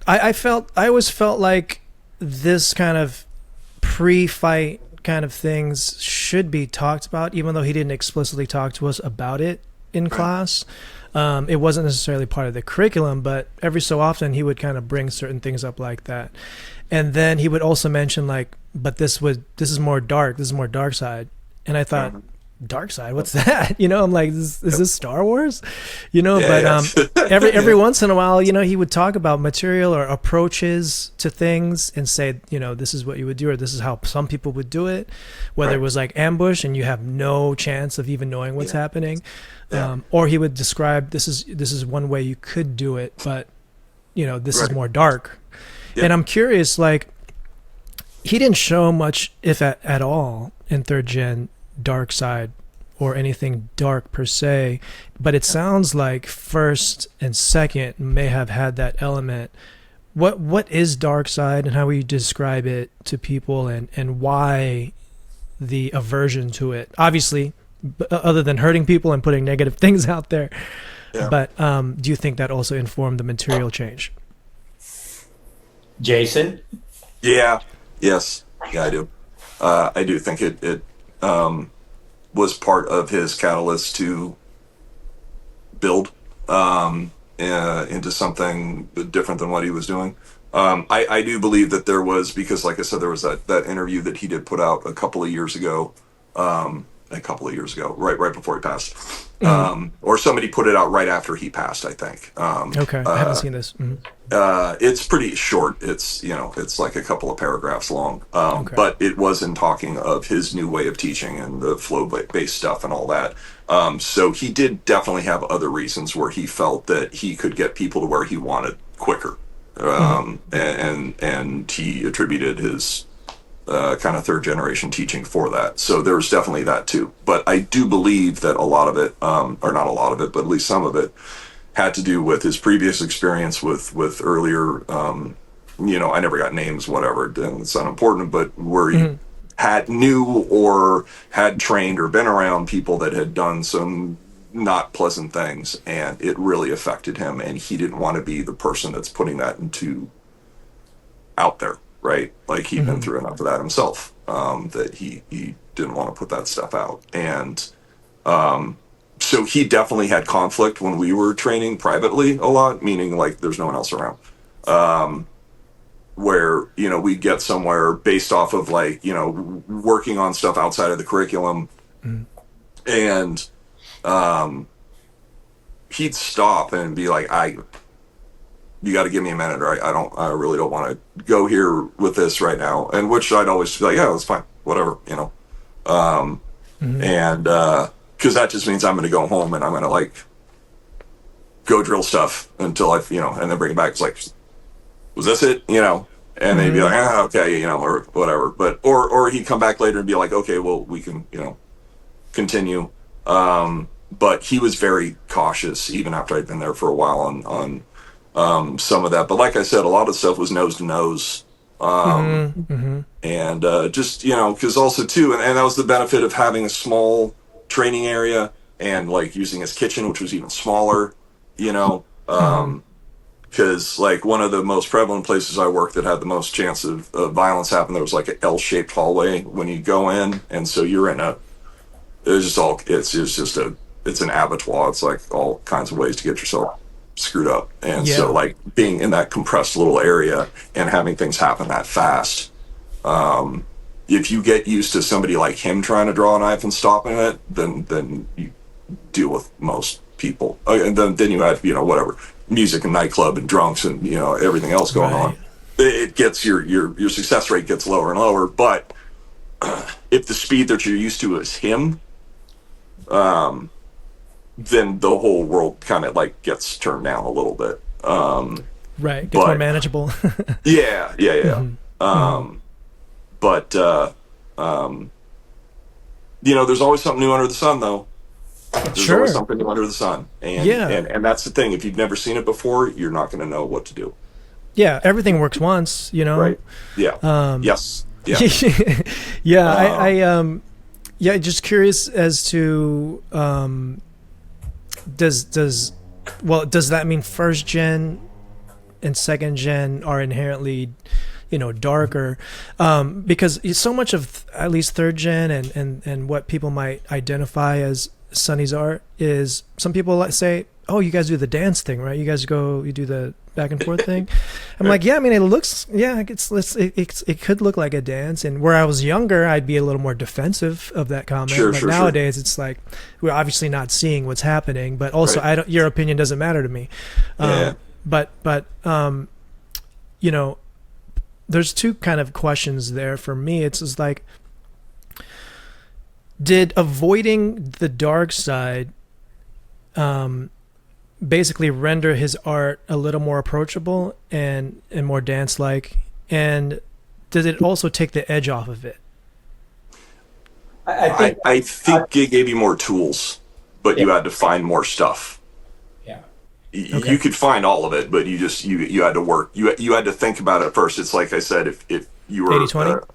I always felt like this kind of pre-fight kind of things should be talked about, even though he didn't explicitly talk to us about it in class. It wasn't necessarily part of the curriculum, but every so often he would kind of bring certain things up like that. And then he would also mention like, but this is more dark. This is more dark side. And I thought, dark side, what's that? I'm like, is this Star Wars? But every once in a while, he would talk about material or approaches to things and say, this is what you would do, or this is how some people would do it, whether it was like ambush and you have no chance of even knowing what's happening. Or he would describe, this is one way you could do it, but this is more dark. And I'm curious, like, he didn't show much, if at all, in third gen dark side or anything dark per se, but it sounds like first and second may have had that element. What is dark side, and how would you describe it to people, and why the aversion to it? Obviously, other than hurting people and putting negative things out there, but do you think that also informed the material change? Jason? Yeah. Yes. Yeah, I do. I do think it was part of his catalyst to build into something different than what he was doing. I do believe that there was, because like I said, there was that interview that he did put out a couple of years ago, right before he passed. Or somebody put it out right after he passed, I think. Okay, I haven't seen this. It's pretty short. It's it's like a couple of paragraphs long. But it was in talking of his new way of teaching and the flow-based stuff and all that. So he did definitely have other reasons where he felt that he could get people to where he wanted quicker. And he attributed his kind of third generation teaching for that. So there's definitely that too. But I do believe that a lot of it, or not a lot of it, but at least some of it, had to do with his previous experience with earlier, I never got names, whatever, and it's unimportant, but where he knew or had trained or been around people that had done some not pleasant things, and it really affected him, and he didn't want to be the person that's putting that out there. Right, like he'd been through enough of that himself, that he didn't want to put that stuff out, and so he definitely had conflict when we were training privately a lot, meaning like there's no one else around, where we'd get somewhere based off of like working on stuff outside of the curriculum, and he'd stop and be like, you got to give me a minute, or I really don't want to go here with this right now. And which I'd always be like, yeah, that's fine, whatever, and because that just means I'm going to go home and I'm going to like go drill stuff until and then bring it back. It's like, was this it? And they'd be like, okay, or whatever. But or he'd come back later and be like, okay, well, we can continue. But he was very cautious even after I'd been there for a while on some of that. But like I said, a lot of stuff was nose to nose. And just, because also too, and that was the benefit of having a small training area and like using his kitchen, which was even smaller, because like one of the most prevalent places I worked that had the most chance of violence happen, there was like an L-shaped hallway when you go in. And so you're in it's an abattoir. It's like all kinds of ways to get yourself screwed up. And so like being in that compressed little area and having things happen that fast, if you get used to somebody like him trying to draw a knife and stopping it, then you deal with most people. And then you have whatever music and nightclub and drunks and everything else going on. It gets your success rate gets lower and lower. But if the speed that you're used to is him, then the whole world kind of like gets turned down a little bit. Gets more manageable. Yeah. But there's always something new under the sun, though. There's always something new under the sun, and that's the thing. If you've never seen it before, you're not going to know what to do. Yeah, everything works once, Right. Yeah. Yes. Yeah. Just curious as to does that mean first gen and second gen are inherently, darker, because so much of at least third gen and what people might identify as Sonny's art is, some people say, oh, you guys do the dance thing, right? You do the back and forth thing. I'm like, yeah, I mean, it could look like a dance. And where I was younger, I'd be a little more defensive of that comment. But nowadays it's like, we're obviously not seeing what's happening, but also your opinion doesn't matter to me. But there's two kind of questions there for me. It's just like, did avoiding the dark side basically render his art a little more approachable and more dance-like? And did it also take the edge off of it? I think it gave you more tools, but you had to find more stuff. Yeah. Okay. You could find all of it, but you had to work. You had to think about it first. It's like I said, if you were 80-20?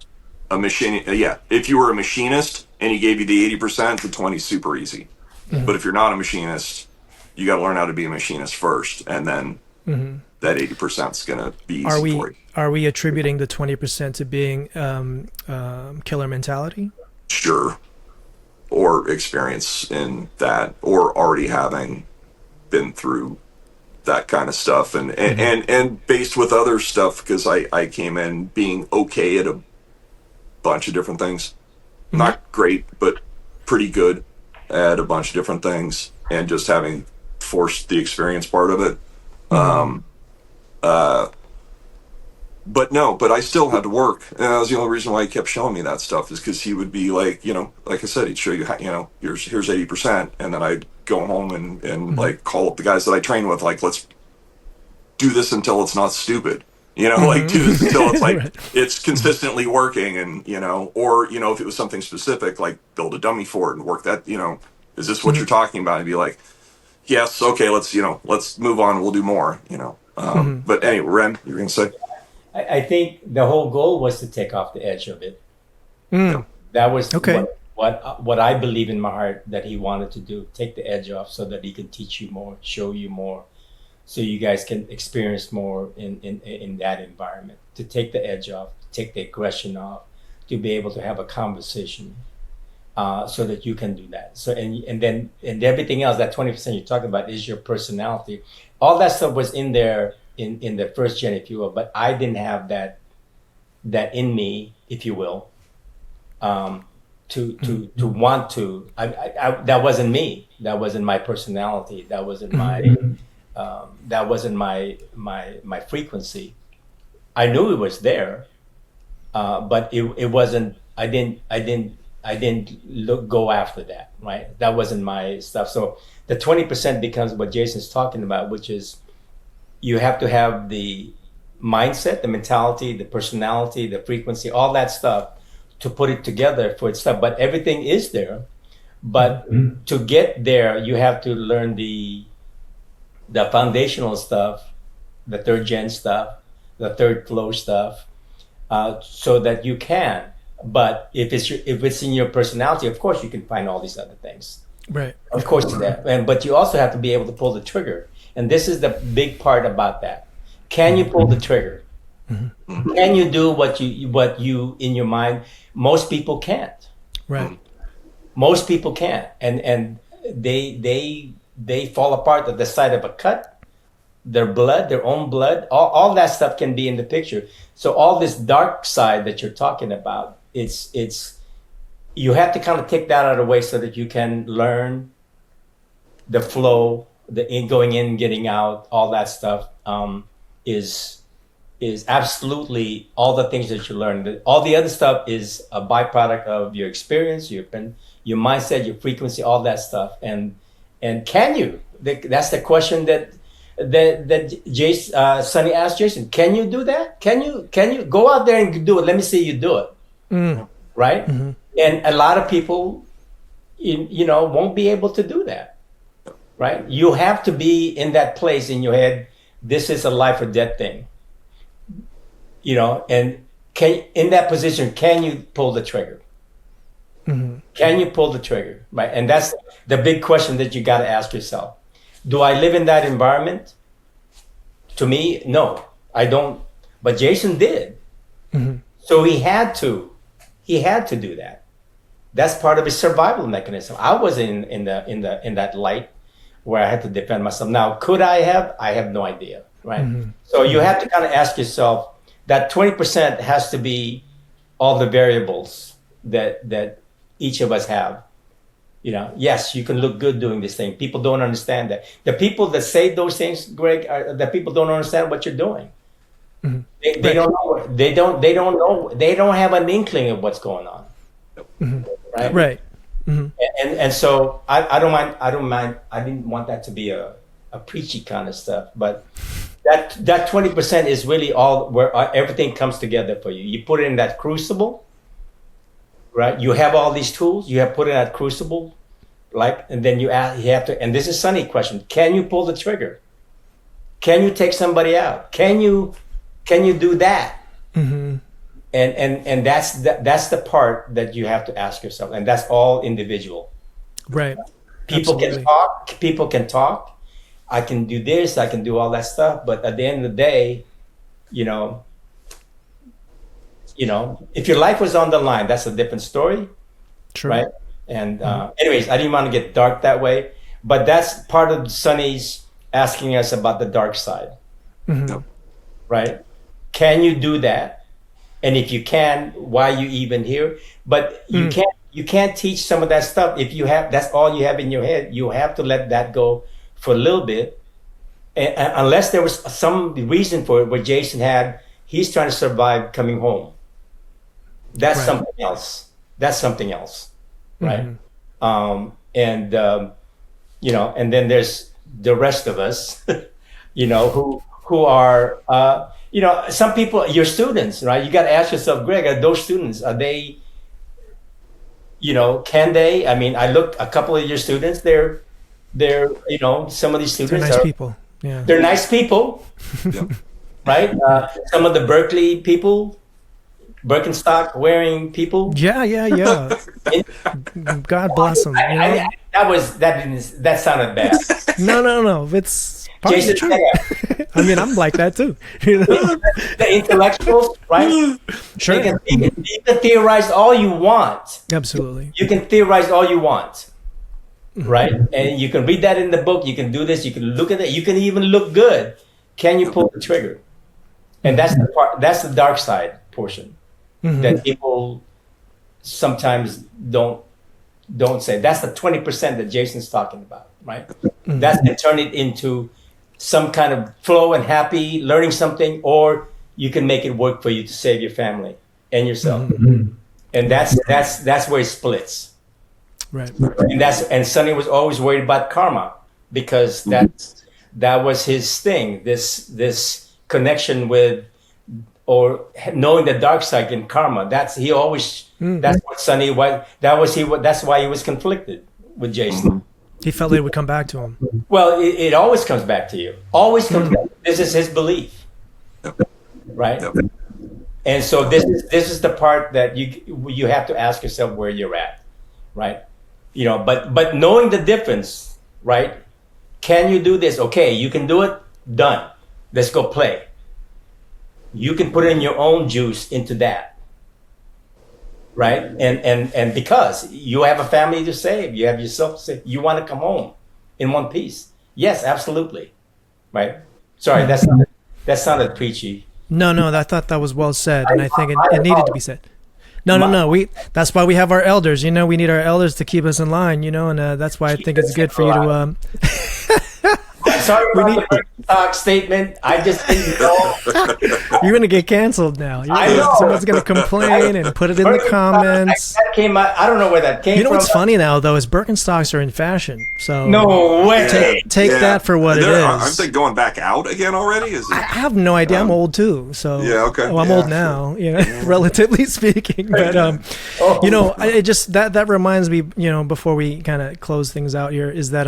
A machine, if you were a machinist and he gave you the 80%, the 20 is super easy. Mm-hmm. But if you're not a machinist, you got to learn how to be a machinist first, and then that 80% is going to be easy for you. Are we attributing the 20% to being killer mentality? Sure. Or experience in that, or already having been through that kind of stuff, and based with other stuff, because I came in being okay at a bunch of different things. Not great, but pretty good at a bunch of different things, and just having forced the experience part of it. But I still had to work, and that was the only reason why he kept showing me that stuff, is because he would be like, like I said, he'd show you how, here's 80%, and then I'd go home and like call up the guys that I train with, like, let's do this until it's not stupid, like do this until it's like it's consistently working, and or if it was something specific, like build a dummy for it and work that, is this what you're talking about? I'd be like, yes, okay, let's move on, we'll do more, But anyway, Ren, you were gonna say? I think the whole goal was to take off the edge of it. That was what I believe in my heart that he wanted to do, take the edge off so that he can teach you more, show you more, so you guys can experience more in that environment, to take the edge off, take the aggression off, to be able to have a conversation, so that you can do that. So and everything else, that 20% you're talking about, is your personality. All that stuff was in there in the first gen, if you will, but I didn't have that in me, if you will, to want to. I that wasn't me. That wasn't my personality. That wasn't my frequency. I knew it was there, but it wasn't. I didn't go after that. Right. That wasn't my stuff. So the 20% becomes what Jason's talking about, which is, you have to have the mindset, the mentality, the personality, the frequency, all that stuff to put it together for its stuff. But everything is there. But to get there, you have to learn the foundational stuff, the third gen stuff, the third flow stuff, so that you can. But if it's in your personality, of course you can find all these other things. Right. Of course, that. But you also have to be able to pull the trigger. And this is the big part about that. Can you pull the trigger? Can you do what you in your mind? Most people can't. Right. Most people can't, and they fall apart at the sight of a cut. Their blood, their own blood, all that stuff can be in the picture. So all this dark side that you're talking about, it's you have to kind of take that out of the way so that you can learn the flow. The going in, getting out, all that stuff is absolutely all the things that you learn. All the other stuff is a byproduct of your experience, your mindset, your frequency, all that stuff. And can you? That's the question that Sonny asked Jason. Can you do that? Can you go out there and do it? Let me see you do it. Right? And a lot of people, won't be able to do that. Right? You have to be in that place in your head. This is a life or death thing. And in that position, can you pull the trigger? Can you pull the trigger? Right? And that's the big question that you got to ask yourself. Do I live in that environment? To me, no, I don't. But Jason did. Mm-hmm. So he had to do that. That's part of his survival mechanism. I was in that light where I had to defend myself. Now, could I have? I have no idea, right? Mm-hmm. So you have to kind of ask yourself, that 20% has to be all the variables that each of us have. Yes, you can look good doing this thing. People don't understand that. The people that say those things, Greg, are the people don't understand what you're doing. Mm-hmm. They don't know. They don't know. They don't have an inkling of what's going on. Mm-hmm. Right. Right. Mm-hmm. And so I don't mind. I didn't want that to be a preachy kind of stuff, but that 20% is really all where everything comes together for you. You put it in that crucible, right? You have all these tools. You have put it in that crucible, and then you have to. And this is Sonny's question: can you pull the trigger? Can you take somebody out? Can you do that? Mm-hmm. And that's the part that you have to ask yourself, and that's all individual. Right. People Absolutely. can talk. People can talk. I can do this. I can do all that stuff. But at the end of the day, if your life was on the line, that's a different story, True. right? And anyways, I didn't want to get dark that way, but that's part of Sonny's asking us about the dark side, Mm-hmm. right? Can you do that? And if you can, why are you even here? But you can't teach some of that stuff if that's all you have in your head. You have to let that go for a little bit, and unless there was some reason for it, where Jason he's trying to survive coming home. That's Right. something else. That's something else, right? Mm-hmm. And then there's the rest of us, who are, some people, your students, right? You got to ask yourself, Greg, are those students, are they, can they? I mean, I looked a couple of your students. They're some of these They're students nice people. Yeah. They're nice people, Yep. right? Some of the Berkeley people, Birkenstock wearing people. Yeah. God bless them. That sounded bad. No. It's part of the Jason, truth. I mean, I'm like that too. the intellectuals, right? Sure. You can theorize all you want. Absolutely. You can theorize all you want, right? And you can read that in the book. You can do this. You can look at it. You can even look good. Can you pull the trigger? And that's the part. That's the dark side portion that people sometimes don't say. That's the 20% that Jason's talking about, right? That's to turn it into some kind of flow and happy, learning something, or you can make it work for you to save your family and yourself. And that's where it splits. Right. And Sonny was always worried about karma, because that was his thing. This connection with, or knowing the dark side in karma. That's what Sonny was. That's why he was conflicted with Jason. He felt it would come back to him. Well, it always comes back to you. Always comes back. This is his belief, right? Yep. And so this is the part that you have to ask yourself where you're at, right? But knowing the difference, right? Can you do this? Okay, you can do it. Done. Let's go play. You can put in your own juice into that, right? And because you have a family to save, you have yourself to save, you want to come home in one piece. Yes, absolutely, right? Sorry, that sounded preachy. No, I thought that was well said, and I think it needed to be said. No. That's why we have our elders. We need our elders to keep us in line. And that's why I think it's good for you to. Sorry about the talk statement. I just didn't know. You're gonna get canceled now. I know. Someone's gonna complain and put it in the comments. That came out. I don't know where that came from. What's funny now though is Birkenstocks are in fashion. So no way. Take that for what it is. Aren't they going back out again already? I have no idea. I'm old too. So yeah, okay. Well, I'm old now. Relatively speaking. But I just that reminds me. Before we kind of close things out here, is that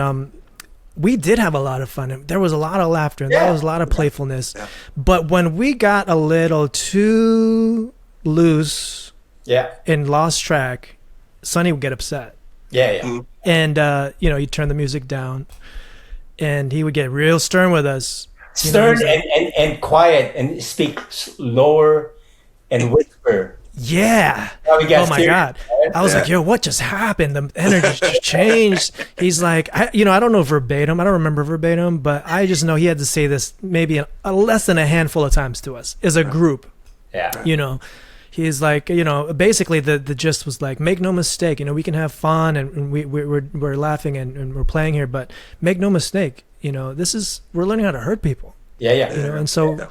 we did have a lot of fun. There was a lot of laughter and there was a lot of playfulness. Yeah. But when we got a little too loose and lost track, Sonny would get upset. Yeah. And, he'd turn the music down and he would get real stern with us. Stern he's like, and quiet and speak lower and whisper. yeah. Now we got Oh my serious, God. right? I was like, yo, what just happened? The energy just changed. He's like, I don't know verbatim. I don't remember verbatim, but I just know he had to say this maybe less than a handful of times to us as a group. Yeah. He's like, basically the gist was like, make no mistake, we can have fun and we're laughing and we're playing here, but make no mistake, we're learning how to hurt people. Yeah. And so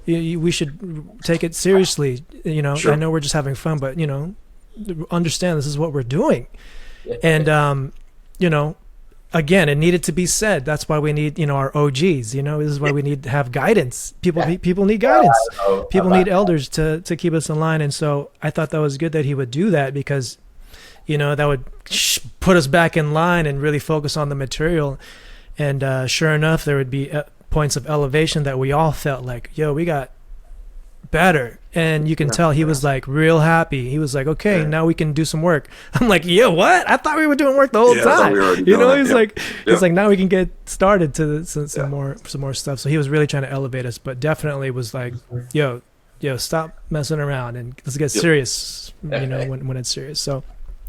we should take it seriously. Sure. I know we're just having fun, but understand this is what we're doing. Yeah. And again, it needed to be said. That's why we need our OGs. This is why we need to have guidance. People need guidance. People need elders to keep us in line. And so I thought that was good that he would do that, because that would put us back in line and really focus on the material. And sure enough, there would be points of elevation that we all felt like, yo, we got better. And you can tell he was like real happy. He was like, okay, now we can do some work. I'm like, yo, what? I thought we were doing work the whole time. He's like, now we can get started to some more stuff. So he was really trying to elevate us, but definitely was like, yo, stop messing around and let's get serious, when it's serious. So